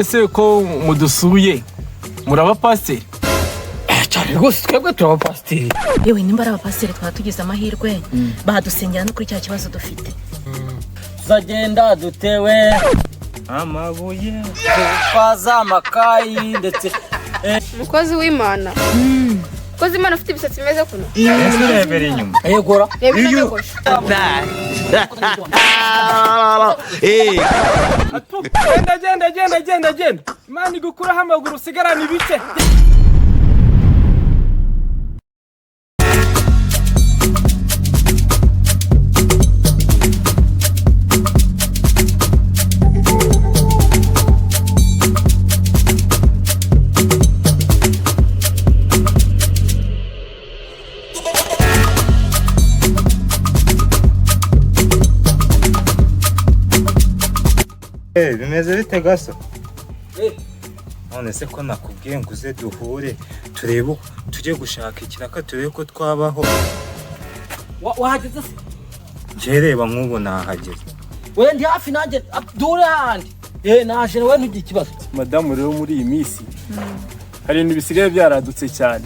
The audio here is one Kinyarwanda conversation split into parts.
ese ko mudusuye muraba pasiteri cyane rwose twebwe turaba pasiteri. Yewe nimba ari abapasiteri twatugize amahirwe badusengera no kuri cya kibazo dufite. Zagenda dutewe amabuye twaza amakayi ndetse umukozi w'Imana. Umukozi w'Imana ufite ibisatsi bimeze kuno. rebera inyuma yegora iyo genda Imana igukuraho amaguru usigarana ibice. Bimeze bite gaso? None se ko nakubwiye ngo uze duhure turebe tujye gushaka ikiraka turebe ko twabaho. wahageze se? Jereba nk'ubu nahageze. We ndi hafi nanjye dure handi. Naje we ntugire ikibazo. Madamu rero muri iyi minsi hari ibintu bisigaye byaradutse cyane.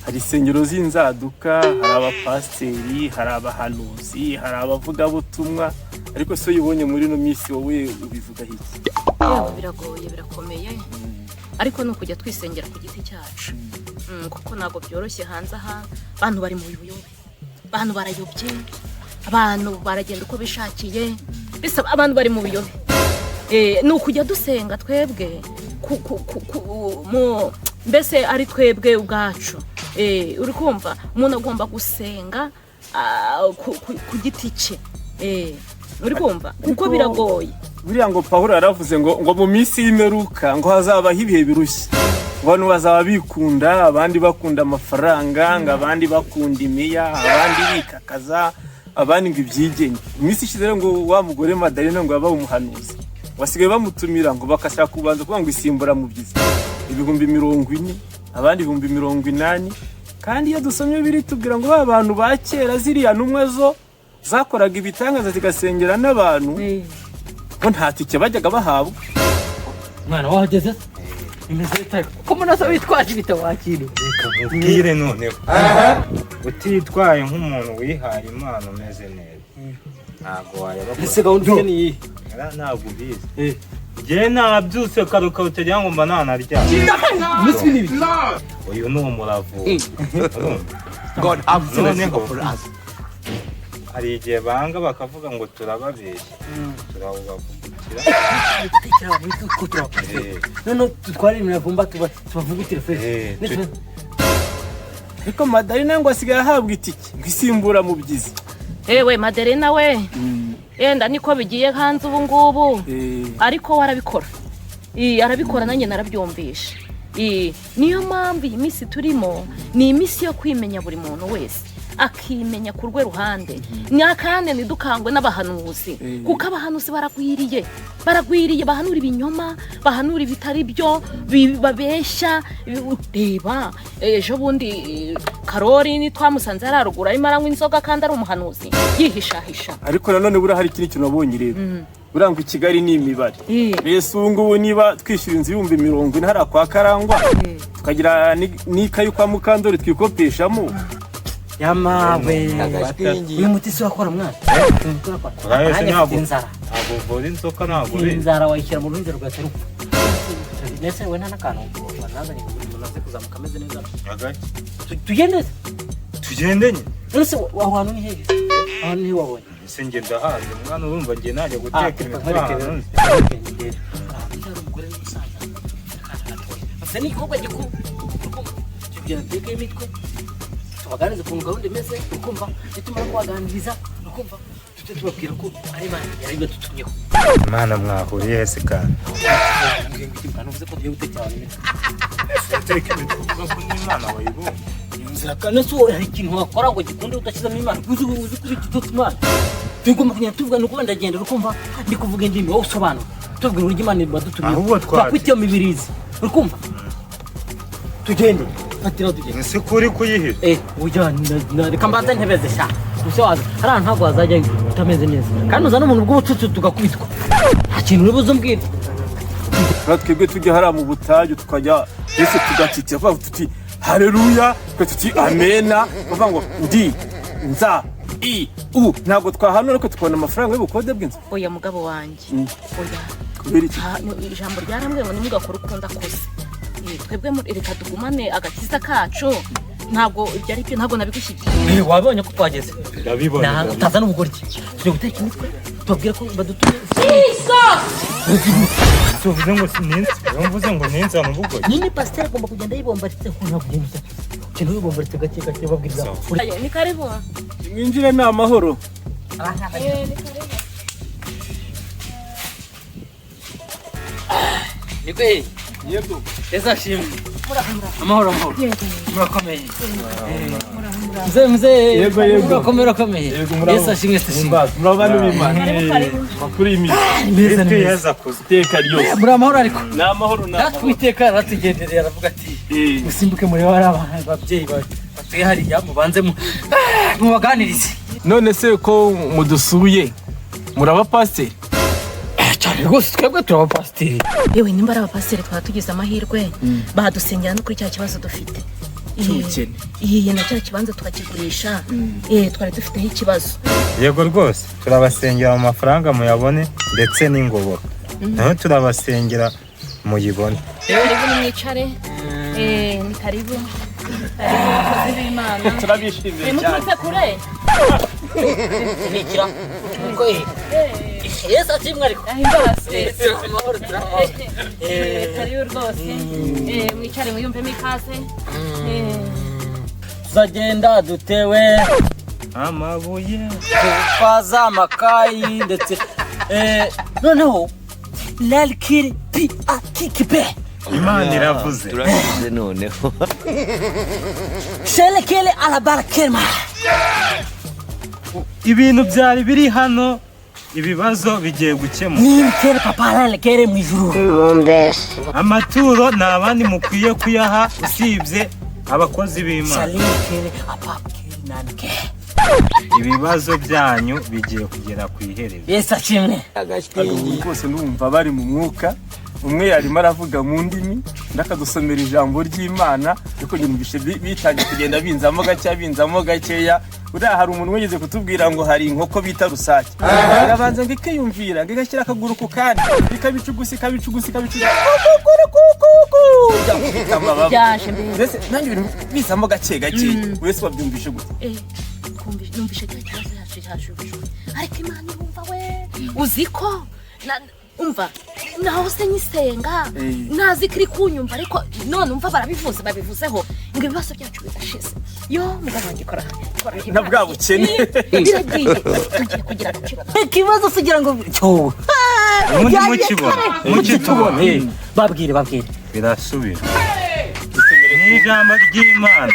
Hari insengero z'inzaduka, hari abapasiteri, hari abahanuzi, hari abavugabutumwa. Ariko so yibonye muri no minsi wowe ubivuga iki? Yewe biragoye birakomeye. Ariko no kujya twisengera ku giti cyacu. Kuko nago byoroshye hanze aha abantu bari mu buyobe. Abantu barayobye. Abantu baragenda uko bishakiye. Bisa abantu bari mu buyobe. No kujya dusenga twebwe mbese ari twebwe ubwacu. Uri kumva umuntu agomba gusenga ku giti cye. Uri kumva kuko biragoye. Buriya ngo Pawulo yaravuze ngo mu minsi y'imperuka ngo hazabaho ibihe birushye. Abantu bazaba bikunda, abandi bakunda amafaranga, ngo abandi bakunda imiya, abandi bikakaza, abandi ngo ibyigenge. Iminsi ishize rero ngo wa mugore Madalena ngo yabaye umuhanuzi. Wasigaye bamutumira ngo bakashaka kubanza kuvuga ngo isimbura mu byiza 40,000 abandi 80,000. Kandi iyo dusomye biri tubwira ngo ba bantu ba kera ziriya numwe zo zakoraga ibitangaza zigasengera n'abantu ngo nta tike bajyaga bahabwa. Mwana wahageze? Imeze bite? Ko munaso bitwaje bitawakire. Bwire noneho. Utitwaye nk'umuntu wihaye Imana umeze neza. Ntago wayaba. Ese gahunda ni ntabwo ubizi. Je nabyuse karuka utagira ngo mba nanarya. Musi nibi. Uyu ni umuravu. God have mercy for us. Hari igihe banga bakavuga ngo turababeshya. Turabavugutira. No tutware imiravumba tubavugutire fresh. Ariko Madalena ngo asigaye ahabwa itike ngisimbura mu byiza. Ewe Madalena we. Enda niko bigiye hanze ubu ngubu. Ariko warabikora. Arabikora nanjye narabyumvisha. Niyo mpamvu iyi minsi turimo ni iminsi yo kwimenya buri muntu wese. Akimenya ku rwe ruhande. Nyakande nidukangwe n'abahanuzi. Kuko abahanuzi baragwiriye bahanura ibinyoma, bahanura ibitari byo, babeshya. Reba ejo bundi Karori ni twamusanze ararugura arimo aranywa inzoga kandi ari umuhanuzi yihishahisha. Ariko nanone buri hari ikintu nabonye rero. Buranga i Kigali ni imibare. Bese ubu ngubu niba twishyura inzu 40,000 hari kwa Karangwa tukagira n'ikayi kwa Mukandori twikopeshamo. Yamawe uyu mutisi wakora mwana. Kurahese ntabwo bori inzoka ntabwo inzara wayishyira mu ruhinja rwataruka. Nese we nanakantu naza ni munaze kuzamuka ameze neza. Tugende tugendanye. Nese wahantu ni hehe? Ahantu ni wabonye. Ese nge ndahaje mwana urumva nge najya guteka imitwaro. Asa ni kogwa giku. Tugenda teke imitwe. Tubaganize ku gahunda imeze ukumva itumara kwaganiriza ukumva tubabwira ko ari bana yari batutumyeho. Mana mwahuriye hese kandi. Uvuze ko tugiye gutekera imitwe. Teke imitwe kuko n'Imana wayibo. Inzira kana so hari ikintu wakora ngo gikunde udashyizamo Imana. Uzi kuri tutuma. Tugomba kunyana tuvugana uko ndagenda ukumva ndi kuvuga indimi wowe usobanura. Tubwira uryo Imana badutumyeho. Twakwitiye mibirizi. Ukumva? Tugende. Atira tugende. Ese kuri kuyihira. Ujyana reka mbanza ntebeze sha. Musaza hari ntabwo wazajya utameze neza. Kandi uzana umuntu bw'ubucucu tugakubitwa. Nta kintu uribuze umbwira. twebwe tujya hariya mu butayu tukajya mbese tugakitira bavuga tuti haleluya, twe tuti amena, bavuga ngo ndi nza i u, ntabwo twahanura ko tukabona amafaranga y'ubukode bw'inzu. Oya mugabo wanjye, oya kubera iki? ijambo ryarambwiye ngo nimugakora ukunda kose. Twebwe reka tugumane agakiza kacu, ntabwo ibyo ari byo, ntabwo nabigushyigikiye. Wabonye ko twageze? ndabibona utaza n'ubugoryi, tujye guteka imitwe tubabwire ko badutuye. tuvuze ngo sinenze, mvuze ngo nenze mu bugo. Nini pasiteri agomba kugenda yibombaritse ko ntabwo ugenza ikintu yibombaritse gake gake babwiriza. Ayo ni karibu, Mwinjire ni amahoro. Nigwe Yego. eza shimwe amahoro murakomeye. Mzee Yego. murakomeye. Eza shimwe Mbaza murabana b'Imana. Makuru y'imisi. Twiheza kuziteka ryose. muri amahoro ariko Ni amahoro natwiteka ratugendereye aravuga ati musimbuke muri bari ababyeyi batuye hariya mubanze mubaganirize. None se ko mudusuye muraba pasiteri? Cyane rwose twebwe turaba pasiteri. yewe nimba ari abapasiteri twaba tugize amahirwe badusengera no kuri cya kibazo dufite cy'ubukene. Iyi na cya kibanza tukakigurisha, twari dufiteho ikibazo. Yego rwose turabasengera mu mafaranga muyabone ndetse n'ingoboka, naho turabasengera muyibone. Karibu mwicare, ni karibu abakozi b'Imana. Turabishimiye cyane. Muturutse kure? Nikira ngo Yesu ashimwe ariko Ahimbase. amahoro Karibu rwose, mwicare mwiyumvemo ikaze. tuzagenda dutewe Amabuye twaza amakayi ndetse noneho lalkiri pi akikipe Imana iravuze. turabize noneho shelekele alabarakema. Ibintu byari biri hano, ibibazo bigiye gukemuka. Nimkere papa lalkere mu ijuru. Amaturo nta bandi mukwiye kuyaha usibye abakozi b'Imana. Shalekele apakere nanke. Ibibazo byanyu bigiye kugera ku iherezo. Yesu ashimwe. Rwose numva bari mu mwuka, umwe yarimo aravuga mu ndimi ndakadusomera ijambo ry'Imana, ariko nyumvishe bitangiye kugenda binzamo gakeya. Uriya hari umuntu wigeze kutubwira ngo hari inkoko bita rusake, arabanza ngo ikiyumvira ngo igashyira akaguru ku kandi ikabicugusa Byaje mbere. mbese nanjye ibintu bizamo gake wese wabyumvishe gute? Numvishe cya kibazo yacu cyashubijwe, ariko Imana irumva we. Uzi ko umva naho se nyisenga nazi kiri kunyumva, ariko none umva babivuzeho ngo ibibazo byacu bidashize. Yo mugabo wanjye kora na bwa bukene biragiye tugiye kugira agaciro. Ikibazo sugira ngo cyo Ubundi mukibona babwire birasubira. Ni ijambo ry'Imana.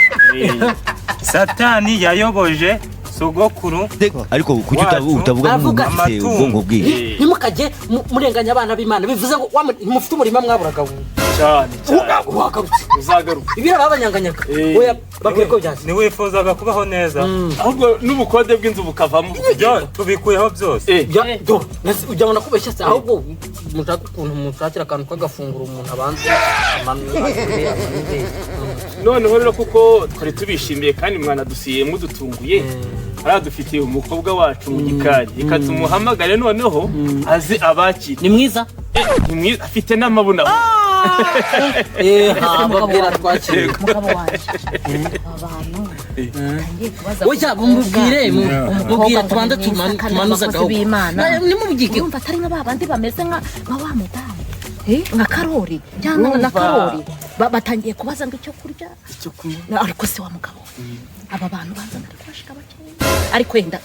Satani yayoboje sogokuru ariko kuki utavuga nk'ufite ubwonko bwiwe? Nimukajye murenganya abana b'Imana, bivuze ngo mufite umurima mwaburaga cyane wagarutse uzagaruka. ibira babanyanganyaga. Oya babwire ko byaje. ni wifuzaga kubaho neza, ahubwo n'ubukode bw'inzu bukavamo. tubikuyeho byose. Ujya ubona kubeshya se, ahubwo mushaka ukuntu mushakira akantu k'agafunguro umuntu abanza Noneho rero kuko twari tubishimiye kandi mwanadusiye mudutunguye, aradufitiye umukobwa wacu mu gikari, reka tumuhamagare noneho aze abakire. ni mwiza, afite n'amabuna. babwira twakire Mugabo wanjye abantu ngiye kubaza. oya mubwire tubanze tumanuza gaho nimubigike. Urumva atari nka babandi bameze nka wa mudamu nka Karori cyangwa na Karori batangiye kubaza ngo icyo kurya icyo kunywa, ariko se wa mugabo aba bantu banza ari kwashika bakeya, ariko wenda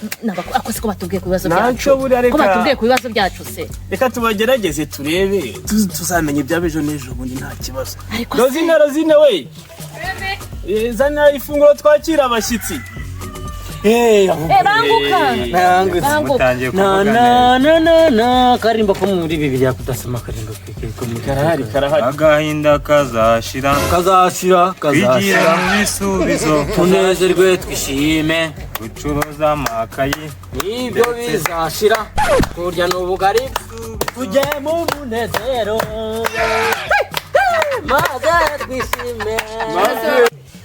akoze ko batubwiye ku bibazo byacu, ko batubwiye ku bibazo byacu se reka tubagerageze turebe tuzamenye iby'abejo n'ejo bundi nta kibazo. Ariko Rozine we zana ifunguro twakira abashyitsi. banguka mutangiye kuvuga na karimba ko muri Bibiliya kudasoma karimba karahari agahinda kazashira kwigira mu bisubizo, tunezerwe twishime, gucuruza amakayi nibyo bizashira, kurya n'ubugari tujye mu munezero maze twishime.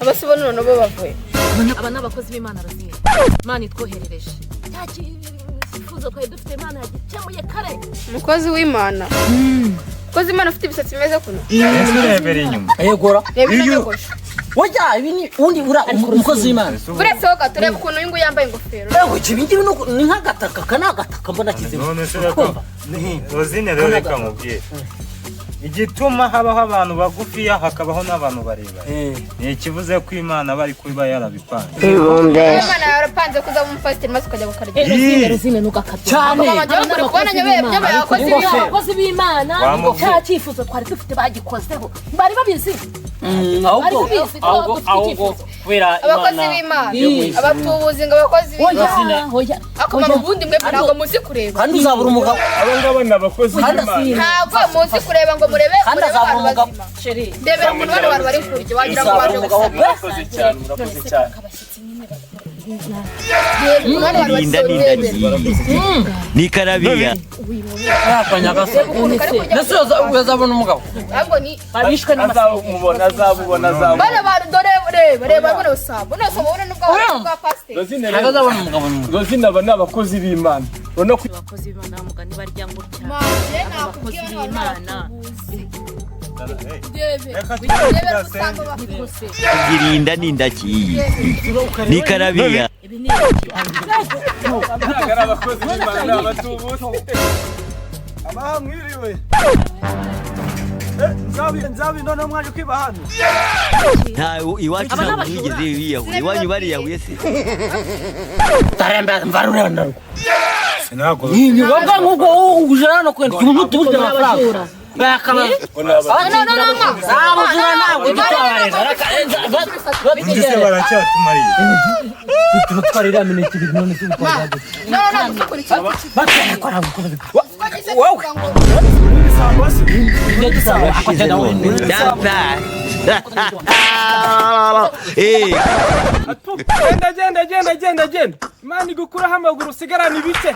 abasibo none bo bavuye aba n'abakozi b'Imana Rozine Imana itwoherereje cya kifuzo twari dufite Imana yagikemuye kare. umukozi w'Imana umukozi w'Imana ufite ibisatsi bimeze kuno Rebera inyuma. Yegora reba inyogosho oya ibi ni undi ura umukozi w'Imana. buretse ho gatureba ukuntu uyu nguyu yambaye ingofero Ibi ngibi ni nk'agataka kana mbona kizima. None se reka Rozine rero reka mubwire igituma habaho abantu bagufiya hakabaho n'abantu barebare ni ikivuze ko Imana bari kuba yarabipanze. Imana yarapanze kuza mu pasiteri maze ukajya gukarira Rozine nugakabye cyane abakozi b'Imana cya cyifuzo twari dufite bagikozeho bari babizi. ahubwo kubera abakozi b'Imana abatubuzi ngo abakozi b'Imana akamaro ubundi mwe ntabwo muzi kureba kandi uzabura umugabo. abo ngabo ni abakozi b'Imana. ntabwo muzi kureba ngo murebe kandi azabura umugabo. ndebera ukuntu bano bantu bari kurya wagira ngo baje gusaba murakoze cyane murakoze cyane. Linda nikarabiya yakanyagase nese uzabona umugabo ahubwo ni abishwe azabubona bano bantu dore reba bano usaba ubona n'ubwa pasiteri azabona umugabo. Rozine aba ni abakozi b'Imana. Urabona ko abakozi b'Imana mugani barya ngutya maze abakozi b'Imana girinda nindaki nikarabiya ibi ni ntabwo ari abakozi b'Imana ni abatubuzi. Mwiriwe. Nzabi none mwaje kwiba hano. nta iwacu ntabwo mwigeze biyahuye iwanyu bariyahuye se taremba mvarure ndaruko Sinago ni wanga ngugo ujana no kwenda umuntu tubuje amafaranga bakaba no abuzura ntabwo dutabarira ndetse baracyatumariye. tutwarira miniti none se utwaje bakora wowe Genda. Imana igukuraho amaguru usigarana ibice.